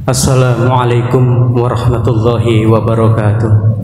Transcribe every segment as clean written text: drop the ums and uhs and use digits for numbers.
Assalamualaikum warahmatullahi wabarakatuh.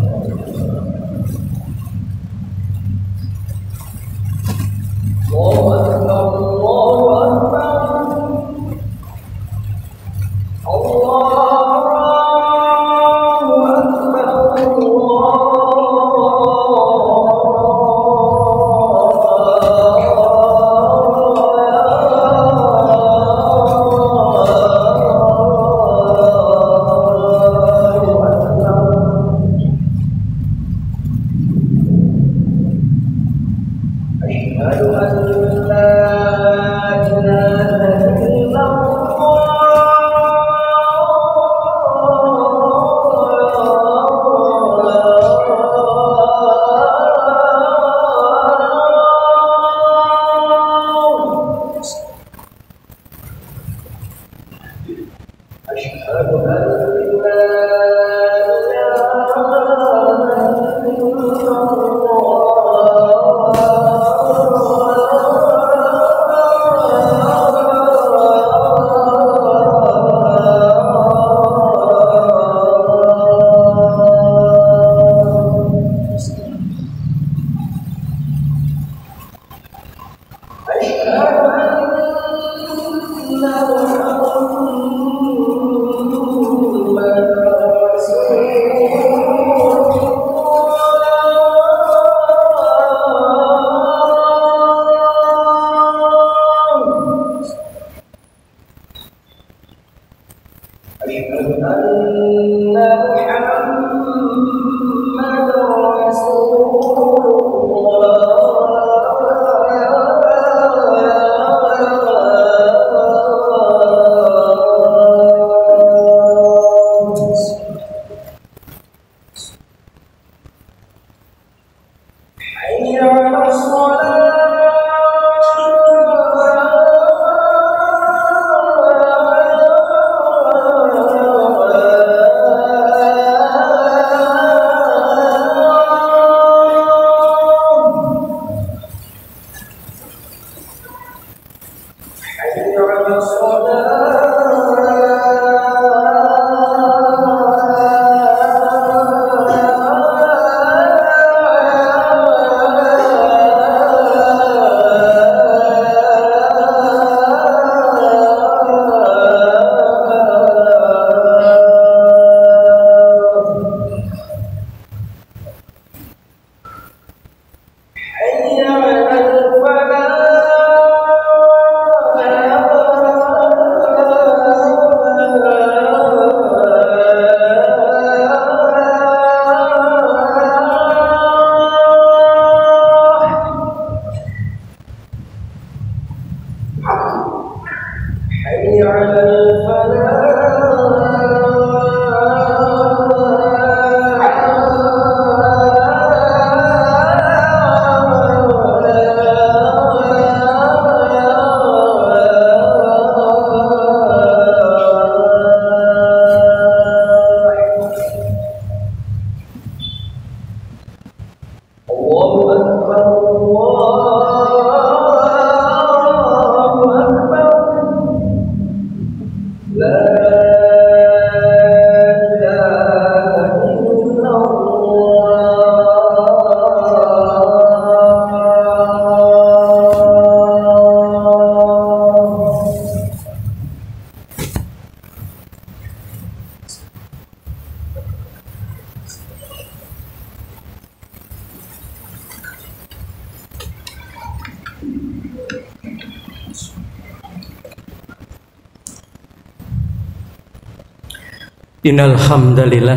Innal hamdalillah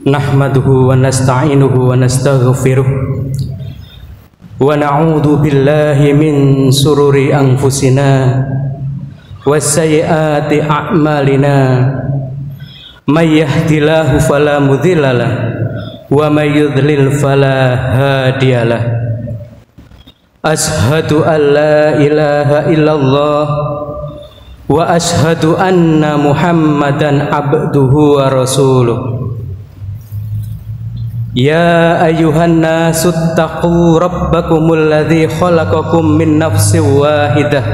nahmaduhu wa nasta'inuhu wa nastaghfiruh wa na'udzu billahi min sururi anfusina wa sayyiati a'malina may yahdihillahu fala mudhillalah wa may yudlil fala hadiyalah. Ashhadu an la ilaha illallah wa ashhadu anna Muhammadan abduhu wa rasuluh. Ya ayyuhan nasu taqu rabbakumul ladzi khalaqakum min nafsin wahidah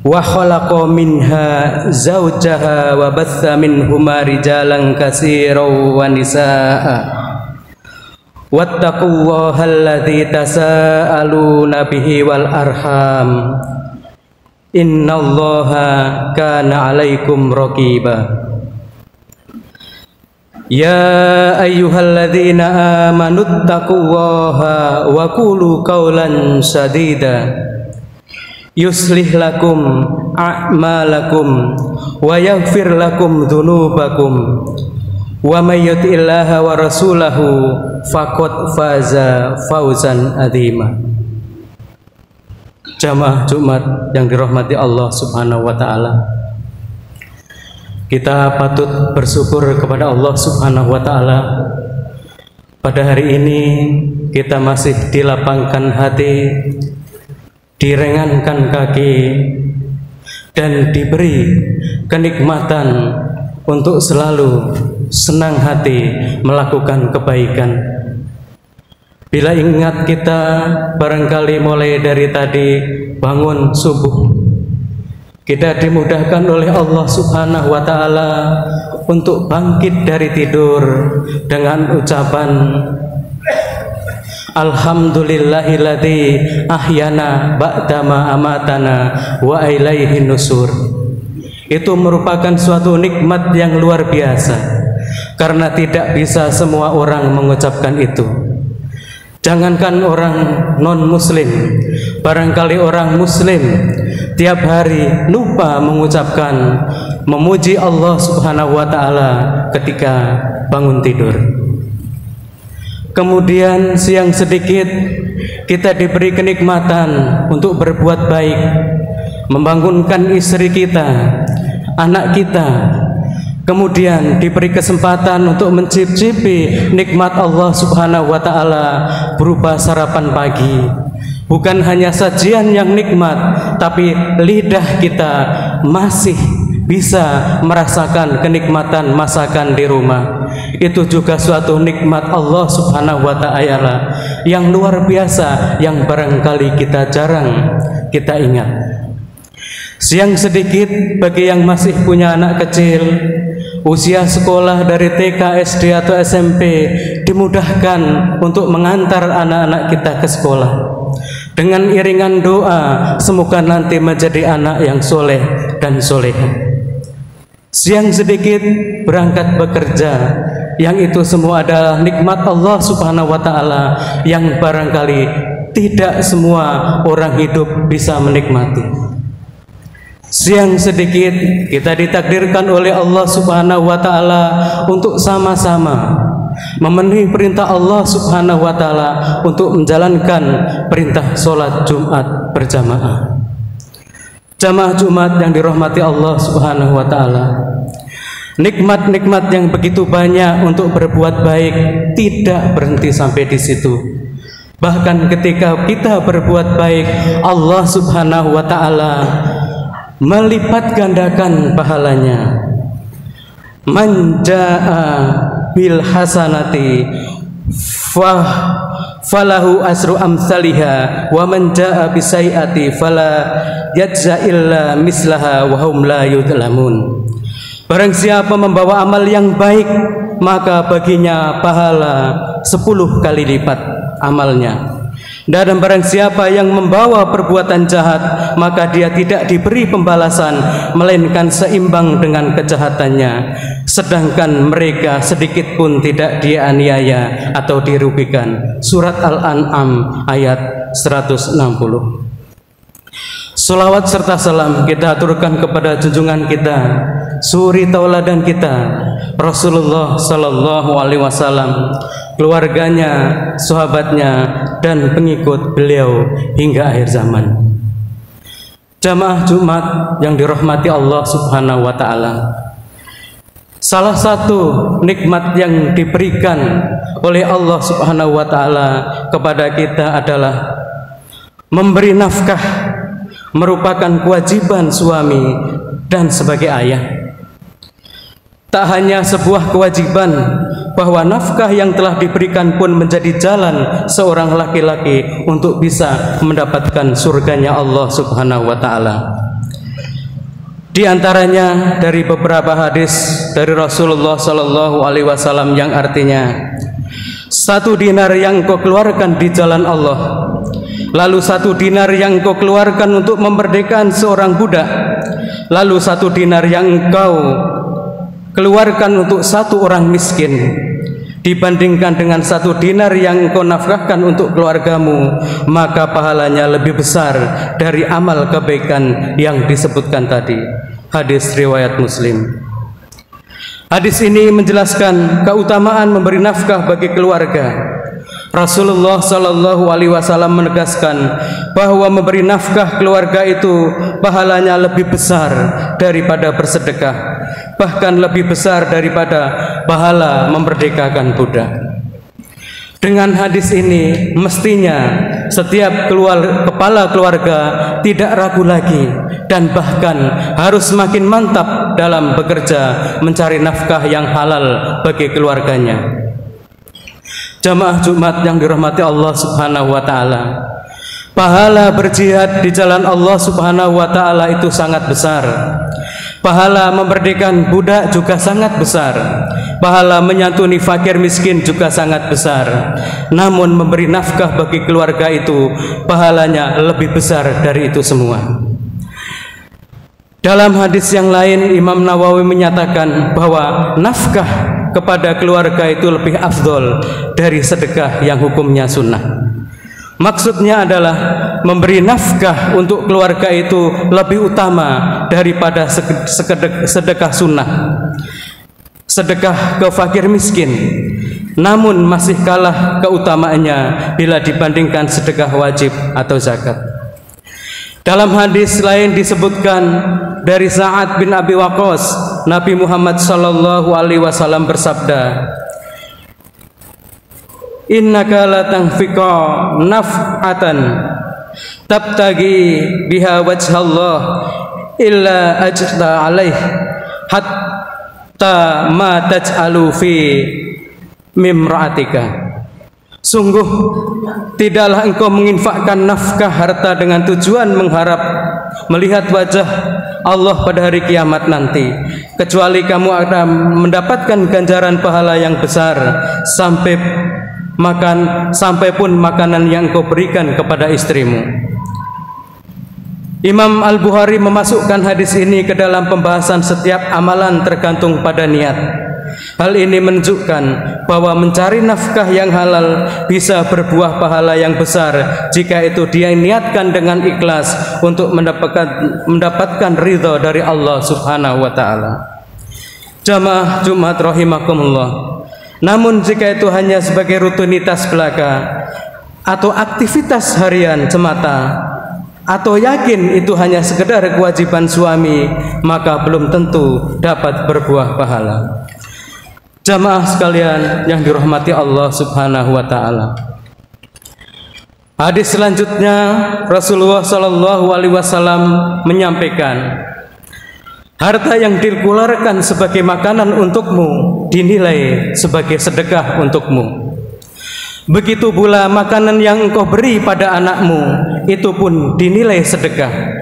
wa khalaqa minha zawjaha wa batha minhuma rijalan katsiran wa nisaa wattaqullaha alladzi tasaaluna bihi wal arham innallaha kana 'alaikum raqiba. Ya ayyuhalladzina amanuttaqullaha wa qulu qawlan sadida yuslih lakum a'malakum wa yaghfir lakum dzunubakum wa may yuti'illaha wa rasulahu faqad faza fawzan adzima. Jamaah Jumat yang dirahmati Allah Subhanahu wa taala, kita patut bersyukur kepada Allah Subhanahu wa taala. Pada hari ini kita masih dilapangkan hati, diringankan kaki, dan diberi kenikmatan untuk selalu senang hati melakukan kebaikan. Bila ingat kita barangkali mulai dari tadi bangun subuh, kita dimudahkan oleh Allah Subhanahu wa taala untuk bangkit dari tidur dengan ucapan Alhamdulillahilladzi ahyana ba'dama amatana wa ilaihin nusur. Itu merupakan suatu nikmat yang luar biasa, karena tidak bisa semua orang mengucapkan itu. Jangankan orang non-muslim, barangkali orang muslim tiap hari lupa mengucapkan memuji Allah Subhanahu wa taala ketika bangun tidur. Kemudian siang sedikit kita diberi kenikmatan untuk berbuat baik, membangunkan istri kita, anak kita. Kemudian diberi kesempatan untuk mencicipi nikmat Allah Subhanahu wa taala berupa sarapan pagi. Bukan hanya sajian yang nikmat, tapi lidah kita masih bisa merasakan kenikmatan masakan di rumah. Itu juga suatu nikmat Allah Subhanahu wa taala yang luar biasa, yang barangkali kita jarang kita ingat. Siang sedikit bagi yang masih punya anak kecil, usia sekolah dari TK, SD atau SMP, dimudahkan untuk mengantar anak-anak kita ke sekolah dengan iringan doa, semoga nanti menjadi anak yang soleh dan soleha. Siang sedikit berangkat bekerja, yang itu semua adalah nikmat Allah Subhanahu wa taala yang barangkali tidak semua orang hidup bisa menikmati. Siang sedikit kita ditakdirkan oleh Allah Subhanahu wa taala untuk sama-sama memenuhi perintah Allah Subhanahu wa taala untuk menjalankan perintah sholat Jumat berjamaah. Jamaah Jumat yang dirahmati Allah Subhanahu wa taala, nikmat-nikmat yang begitu banyak untuk berbuat baik tidak berhenti sampai di situ. Bahkan ketika kita berbuat baik, Allah Subhanahu wa taala melipat gandakan pahalanya. Man jaa bil hasanati falahu asru amsalha wa man jaa bisaiati fala yajza illa mislaha wa hum la yudlamun. Barang siapa membawa amal yang baik, maka baginya pahala 10 kali lipat amalnya. Dan barang siapa yang membawa perbuatan jahat, maka dia tidak diberi pembalasan melainkan seimbang dengan kejahatannya. Sedangkan mereka sedikit pun tidak dianiaya atau dirugikan. Surat Al-An'am ayat 160. Salawat serta salam kita aturkan kepada junjungan kita, suri tauladan kita, Rasulullah sallallahu alaihi wasallam, keluarganya, sahabatnya, dan pengikut beliau hingga akhir zaman. Jamaah Jumat yang dirahmati Allah Subhanahu wa taala, salah satu nikmat yang diberikan oleh Allah Subhanahu wa taala kepada kita adalah memberi nafkah, merupakan kewajiban suami dan sebagai ayah. Tak hanya sebuah kewajiban, bahwa nafkah yang telah diberikan pun menjadi jalan seorang laki-laki untuk bisa mendapatkan surganya Allah Subhanahu wa taala. Di antaranya dari beberapa hadis dari Rasulullah Sallallahu Alaihi Wasallam yang artinya, 1 dinar yang kau keluarkan di jalan Allah, lalu 1 dinar yang kau keluarkan untuk memerdekakan seorang budak, lalu 1 dinar yang kau keluarkan untuk 1 orang miskin, dibandingkan dengan 1 dinar yang kau nafkahkan untuk keluargamu, maka pahalanya lebih besar dari amal kebaikan yang disebutkan tadi. Hadis riwayat Muslim. Hadis ini menjelaskan keutamaan memberi nafkah bagi keluarga. Rasulullah Sallallahu Alaihi Wasallam menegaskan bahwa memberi nafkah keluarga itu pahalanya lebih besar daripada bersedekah, bahkan lebih besar daripada pahala memerdekakan budak. Dengan hadis ini mestinya setiap kepala keluarga tidak ragu lagi dan bahkan harus semakin mantap dalam bekerja mencari nafkah yang halal bagi keluarganya. Jamaah Jumat yang dirahmati Allah Subhanahu wa taala, pahala berjihad di jalan Allah Subhanahu wa taala itu sangat besar. Pahala memerdekakan budak juga sangat besar. Pahala menyantuni fakir miskin juga sangat besar. Namun memberi nafkah bagi keluarga itu pahalanya lebih besar dari itu semua. Dalam hadis yang lain, Imam Nawawi menyatakan bahwa nafkah kepada keluarga itu lebih afdol dari sedekah yang hukumnya sunnah. Maksudnya adalah memberi nafkah untuk keluarga itu lebih utama daripada sedekah sunnah, sedekah ke fakir miskin, namun masih kalah keutamaannya bila dibandingkan sedekah wajib atau zakat. Dalam hadis lain disebutkan dari Sa'ad bin Abi Waqqas, Nabi Muhammad Sallallahu Alaihi Wasallam bersabda, innaka la tanfiqa naf'atan tabtagi biha wajhallah illa ajta alaih hatta ma taj'alu fi mimra'atika. Sungguh tidaklah engkau menginfakkan nafkah harta dengan tujuan mengharap melihat wajah Allah pada hari kiamat nanti, kecuali kamu akan mendapatkan ganjaran pahala yang besar sampai pun makanan yang kau berikan kepada istrimu. Imam Al-Bukhari memasukkan hadis ini ke dalam pembahasan setiap amalan tergantung pada niat. Hal ini menunjukkan bahwa mencari nafkah yang halal bisa berbuah pahala yang besar jika itu dia niatkan dengan ikhlas untuk mendapatkan ridha dari Allah Subhanahu wa taala. Jamaah Jumat rahimakumullah. Namun jika itu hanya sebagai rutinitas belaka atau aktivitas harian semata, atau yakin itu hanya sekedar kewajiban suami, maka belum tentu dapat berbuah pahala. Jamaah sekalian yang dirahmati Allah Subhanahu wa taala. Hadis selanjutnya Rasulullah Sallallahu Alaihi Wasallam menyampaikan, harta yang dikeluarkan sebagai makanan untukmu dinilai sebagai sedekah untukmu. Begitu pula makanan yang engkau beri pada anakmu itu pun dinilai sedekah.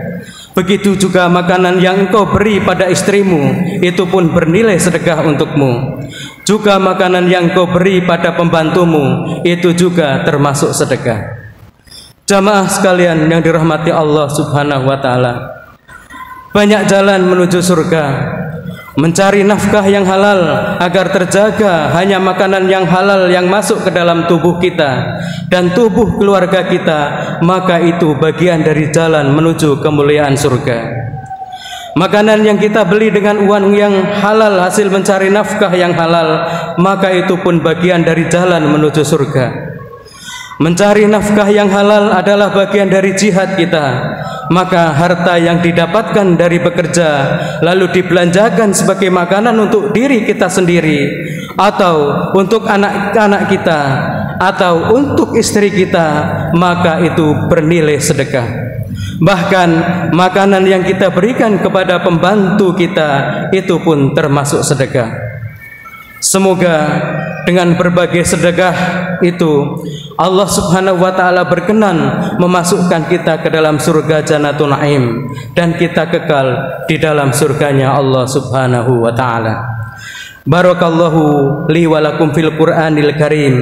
Begitu juga makanan yang engkau beri pada istrimu itu pun bernilai sedekah untukmu. Juga makanan yang engkau beri pada pembantumu itu juga termasuk sedekah. Jamaah sekalian yang dirahmati Allah Subhanahu wa taala, banyak jalan menuju surga. Mencari nafkah yang halal agar terjaga hanya makanan yang halal yang masuk ke dalam tubuh kita dan tubuh keluarga kita, maka itu bagian dari jalan menuju kemuliaan surga. Makanan yang kita beli dengan uang yang halal hasil mencari nafkah yang halal, maka itu pun bagian dari jalan menuju surga. Mencari nafkah yang halal adalah bagian dari jihad kita. Maka harta yang didapatkan dari bekerja lalu dibelanjakan sebagai makanan untuk diri kita sendiri, atau untuk anak-anak kita, atau untuk istri kita, maka itu bernilai sedekah. Bahkan makanan yang kita berikan kepada pembantu kita itu pun termasuk sedekah. Semoga dengan berbagai sedekah itu Allah Subhanahu wa taala berkenan memasukkan kita ke dalam surga Jannatul Naim dan kita kekal di dalam surganya Allah Subhanahu wa taala. Barakallahu li wa lakum fil Qur'anil Karim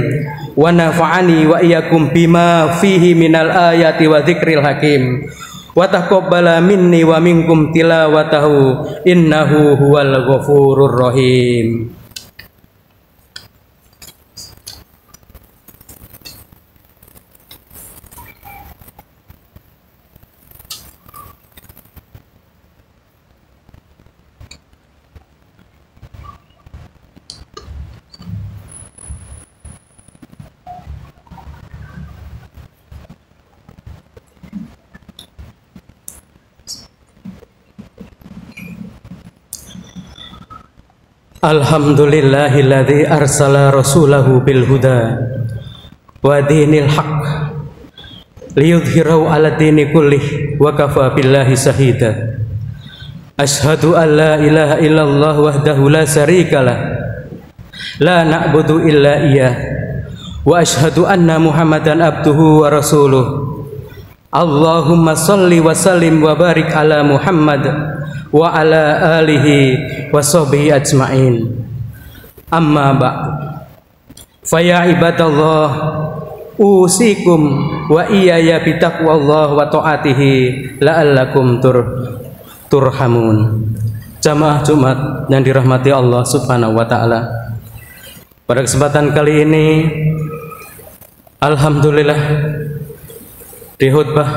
wa nafa'ani wa iyyakum bima fihi minal ayati wa dzikril hakim wa taqabbala minni wa minkum tilawatahu innahu huwal ghafurur rahim. Alhamdulillahilladzi arsala rasulahu bil huda wa dinil haq liyudhhirahu 'ala dini kullih wa kafa billahi shahida. Asyhadu an la ilaha illallah wahdahu la syarikalah la na'budu illa iyyah wa asyhadu anna Muhammadan abduhu wa rasuluh. Allahumma shalli wa sallim wa barik ala Muhammad wa ala alihi wa sahbihi ajma'in. Amma ba'd. Fa ya ibadallah usikum wa iyaya bitaqwallah wa ta'atihi la'allakum turhamun. Jamaah Jumat yang dirahmati Allah Subhanahu wa taala. Pada kesempatan kali ini alhamdulillah di khutbah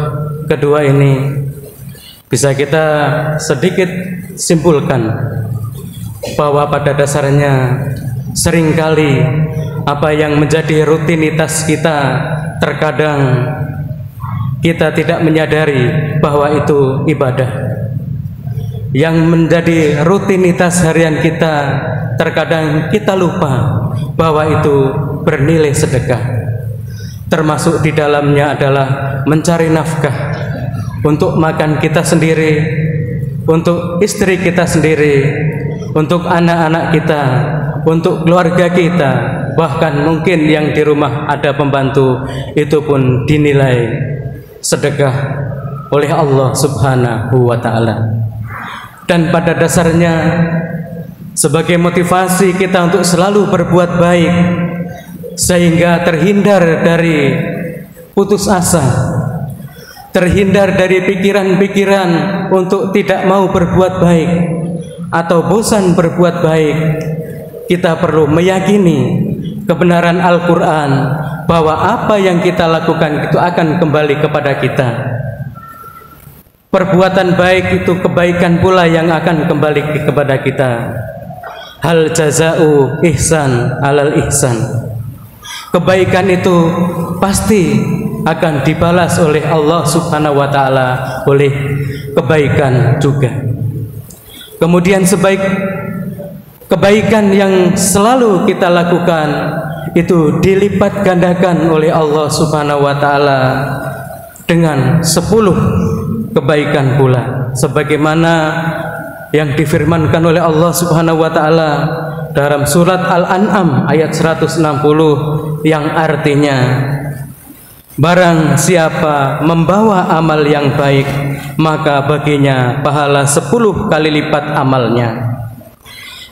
kedua ini bisa kita sedikit simpulkan bahwa pada dasarnya seringkali apa yang menjadi rutinitas kita terkadang kita tidak menyadari bahwa itu ibadah. Yang menjadi rutinitas harian kita terkadang kita lupa bahwa itu bernilai sedekah. Termasuk di dalamnya adalah mencari nafkah untuk makan kita sendiri, untuk istri kita sendiri, untuk anak-anak kita, untuk keluarga kita, bahkan mungkin yang di rumah ada pembantu, itu pun dinilai sedekah oleh Allah Subhanahu wa taala. Dan pada dasarnya sebagai motivasi kita untuk selalu berbuat baik sehingga terhindar dari putus asa, terhindar dari pikiran-pikiran untuk tidak mau berbuat baik atau bosan berbuat baik, kita perlu meyakini kebenaran Al-Quran bahwa apa yang kita lakukan itu akan kembali kepada kita. Perbuatan baik itu kebaikan pula yang akan kembali kepada kita. Hal jaza'u ihsan alal ihsan. Kebaikan itu pasti akan dibalas oleh Allah Subhanahu wa taala oleh kebaikan juga. Kemudian kebaikan yang selalu kita lakukan itu dilipat gandakan oleh Allah Subhanahu wa taala dengan 10 kebaikan pula, sebagaimana yang difirmankan oleh Allah Subhanahu wa taala dalam surat Al-An'am ayat 160 yang artinya, barang siapa membawa amal yang baik maka baginya pahala 10 kali lipat amalnya,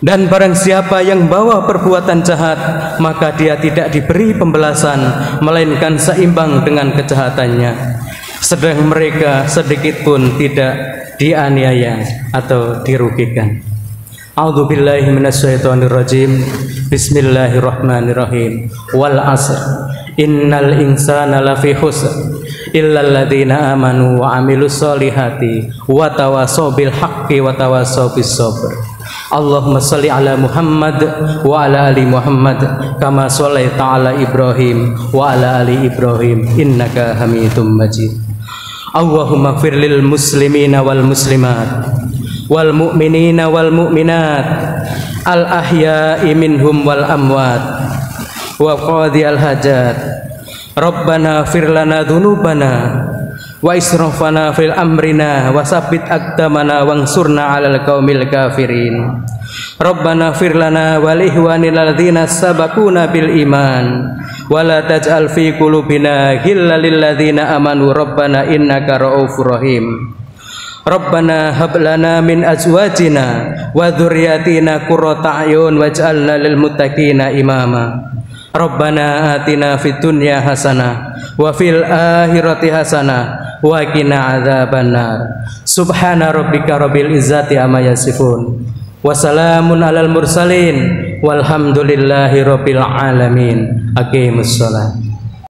dan barang siapa yang bawa perbuatan jahat maka dia tidak diberi pembalasan melainkan seimbang dengan kejahatannya, sedang mereka sedikit pun tidak dianiaya atau dirugikan. A'udzubillahi minasyaitonirrajim. Bismillahirrahmanirrahim. Wal 'asr innal insana lafi khusr illal ladzina amanu wa 'amilus solihati wa tawassaw bil haqqi wa tawassaw bis sabr. Allahumma shalli ala Muhammad wa ala ali Muhammad kama shallaita ala Ibrahim wa ala ali Ibrahim innaka Hamidum Majid. Allahumma ighfir lil muslimina wal muslimat wal mu'minina wal mu'minat al ahya'i minhum wal amwat wa qadhi al hajat. Rabbana ighfir lana dhunubana wa israfana fil amrina wa sabbit aqdamana wansurna 'alal qaumil kafirin. Rabbana fir lana wa li ikhwanil ladzina sabaquna bil iman wa la taj'al fi qulubina ghillan lil ladzina amanu rabbana innaka ra'ufur rahim. Rabbana hab lana min azwajina wa dzurriyyatina qurrata a'yun waj'alna lil muttaqina imama. Rabbana atina fid dunya hasanah wa fil akhirati hasanah wa qina adzabannar. Subhana rabbika rabbil izzati amma yasifun wa salamun alal mursalin walhamdulillahi rabbil alamin. Aqimus shalah.